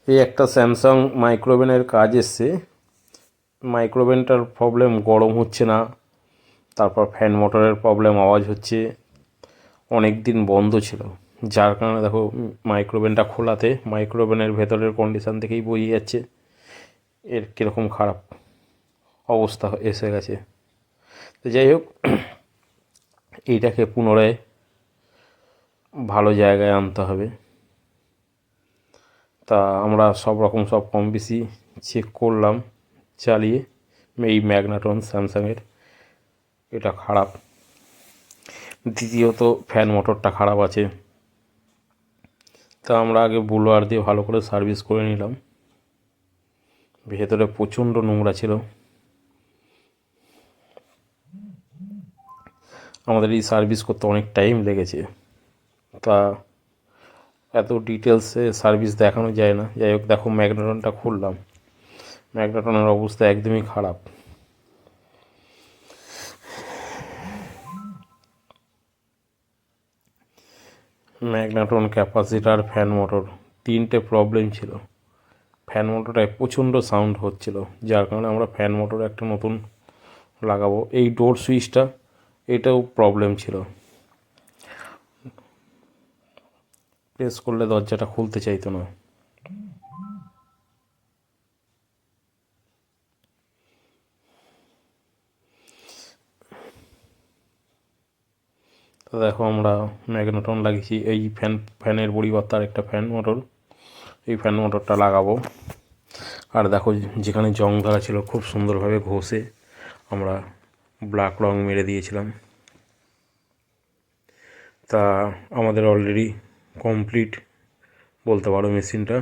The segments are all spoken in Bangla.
এই একটা স্যামসাং মাইক্রোওভেনের কাজ এসছে। মাইক্রোওভেনটার প্রবলেম, গরম হচ্ছে না। তারপর ফ্যান মোটরের প্রবলেম, আওয়াজ হচ্ছে। অনেক দিন বন্ধ ছিল, যার কারণে দেখো মাইক্রোওভেনটা খোলাতে মাইক্রোওভেনের ভেতরের কন্ডিশান থেকেই বোঝা যাচ্ছে এর কীরকম খারাপ অবস্থা এসে গেছে। তো যাই হোক, এইটাকে পুনরায় ভালো জায়গায় আনতে হবে। তা আমরা সব কম বেশি চেক করলাম চালিয়ে। এই ম্যাগনাটন স্যামসাংয়ের এটা খারাপ। দ্বিতীয়ত ফ্যান মোটরটা খারাপ আছে। তা আমরা আগে বুলোয়ার দিয়ে ভালো করে সার্ভিস করে নিলাম। ভেতরে প্রচণ্ড নোংরা ছিল। আমাদের এই সার্ভিস করতে অনেক টাইম লেগেছে। তা এত ডিটেলসে সার্ভিস দেখানো যায় না। যাই হোক, দেখো ম্যাগনাটনটা খুললাম, ম্যাগনাটনের অবস্থা একদমই খারাপ। ম্যাগনাটন, ক্যাপাসিটার, ফ্যান মোটর তিনটে প্রবলেম ছিল। ফ্যান মোটরটায় প্রচণ্ড সাউন্ড হচ্ছিল, যার কারণে আমরা ফ্যান মোটর একটা নতুন লাগাবো। এই ডোর সুইচটা, এটাও প্রবলেম ছিল। প্রেস করলে দরজাটা খুলতে চাইতো না। তো দেখো আমরা ম্যাগনেটন লাগিয়েছি। এই ফ্যানের পরিবর্তে আর একটা ফ্যান মোটর, এই ফ্যান মোটরটা লাগাবো। আর দেখো, যেখানে জং ধরা ছিল খুব সুন্দরভাবে ঘষে আমরা ব্ল্যাক রং মেরে দিয়েছিলাম। তা আমাদের অলরেডি কমপ্লিট বলতে পারো মেশিনটা।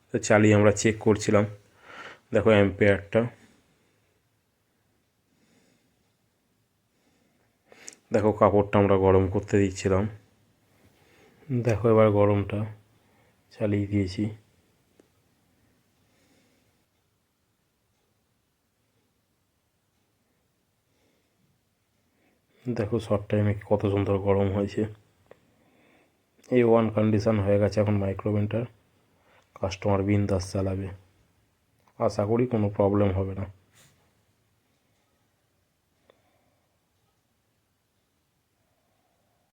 তো চালিয়ে আমরা চেক করছিলাম। দেখো অ্যাম্পিয়ারটা, দেখো কাপড়টা আমরা গরম করতে দিচ্ছিলাম। দেখো এবার গরমটা চালিয়ে দিয়েছি। দেখো শর্ট টাইমে কত সুন্দর গরম হয়েছে। এই ওয়ান কন্ডিশান হয়ে গেছে এখন মাইক্রোওভেনটার। কাস্টমার বিন্দাস চালাবে, আশা করি কোনো প্রবলেম হবে না।